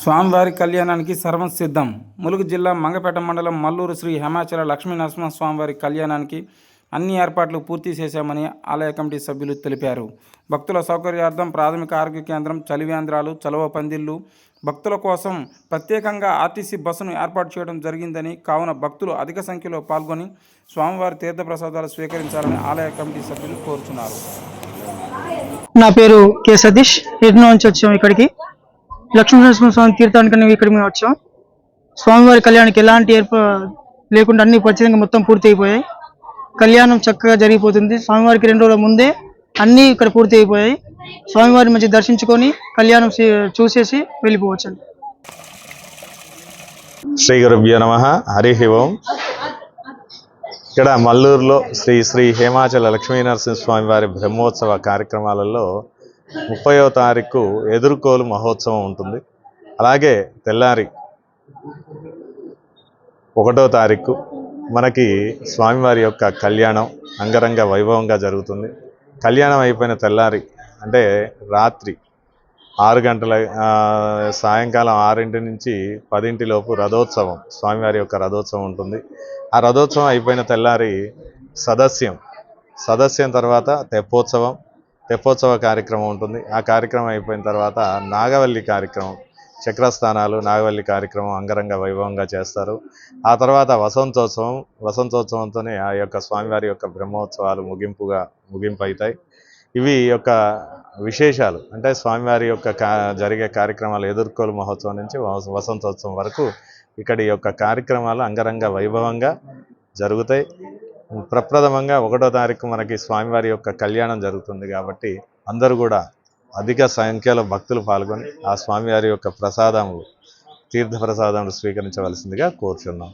స్వామివారి కళ్యాణానికి సర్వం సిద్ధం. ములుగు జిల్లా మంగపేట మండలం మల్లూరు శ్రీ హేమాచల లక్ష్మీ నరసింహస్వామివారి కళ్యాణానికి అన్ని ఏర్పాట్లు పూర్తి చేశామని ఆలయ కమిటీ సభ్యులు తెలిపారు. భక్తుల సౌకర్యార్థం ప్రాథమిక ఆరోగ్య కేంద్రం, చలివేంద్రాలు, చలువ పందిళ్లు, భక్తుల కోసం ప్రత్యేకంగా ఆర్టీసీ బస్సును ఏర్పాటు చేయడం జరిగిందని, కావున భక్తులు అధిక సంఖ్యలో పాల్గొని స్వామివారి తీర్థప్రసాదాలు స్వీకరించాలని ఆలయ కమిటీ సభ్యులు కోరుతున్నారు. నా పేరు కె సతీష్. ఇటు నుంచి వచ్చాం ఇక్కడికి లక్ష్మీనరసింహస్వామి తీర్థానికి ఇక్కడ మేము వచ్చాం. స్వామివారి కళ్యాణానికి ఎలాంటి లేకుండా అన్ని ఖచ్చితంగా మొత్తం పూర్తి అయిపోయాయి. కళ్యాణం చక్కగా జరిగిపోతుంది. స్వామివారికి 2 రోజుల ముందే అన్నీ ఇక్కడ పూర్తి అయిపోయాయి. స్వామివారిని మంచి దర్శించుకొని కళ్యాణం చూసేసి వెళ్ళిపోవచ్చు. శ్రీ గురుభ్యో నమః. హరి ఓం. ఇక్కడ మల్లూరులో శ్రీ శ్రీ హేమాచల లక్ష్మీ నరసింహస్వామి వారి బ్రహ్మోత్సవ కార్యక్రమాలలో 30వ తారీఖు ఎదుర్కోలు మహోత్సవం ఉంటుంది. అలాగే తెల్లారి 1వ తారీఖు మనకి స్వామివారి యొక్క కళ్యాణం అంగరంగ వైభవంగా జరుగుతుంది. కళ్యాణం అయిపోయిన తెల్లారి అంటే రాత్రి 6 గంటల సాయంకాలం 6 నుంచి 10 లోపు రథోత్సవం, స్వామివారి యొక్క రథోత్సవం ఉంటుంది. ఆ రథోత్సవం అయిపోయిన తెల్లారి సదస్యం తర్వాత తెప్పోత్సవ కార్యక్రమం ఉంటుంది. ఆ కార్యక్రమం అయిపోయిన తర్వాత నాగవల్లి కార్యక్రమం, చక్రస్థానాలు, నాగవల్లి కార్యక్రమం అంగరంగ వైభవంగా చేస్తారు. ఆ తర్వాత వసంతోత్సవంతోనే ఆ యొక్క స్వామివారి యొక్క బ్రహ్మోత్సవాలు ముగింపు అవుతాయి. ఇవి యొక్క విశేషాలు. అంటే స్వామివారి యొక్క జరిగే కార్యక్రమాలు ఎదుర్కోలు మహోత్సవం నుంచి వసంతోత్సవం వరకు ఇక్కడి యొక్క కార్యక్రమాలు అంగరంగ వైభవంగా జరుగుతాయి. ప్రప్రథమంగా 1వ తారీఖు మనకి స్వామివారి యొక్క కళ్యాణం జరుగుతుంది. కాబట్టి అందరూ కూడా అధిక సంఖ్యలో భక్తులు పాల్గొని ఆ స్వామివారి యొక్క తీర్థ ప్రసాదములు స్వీకరించవలసిందిగా కోరుచున్నాం.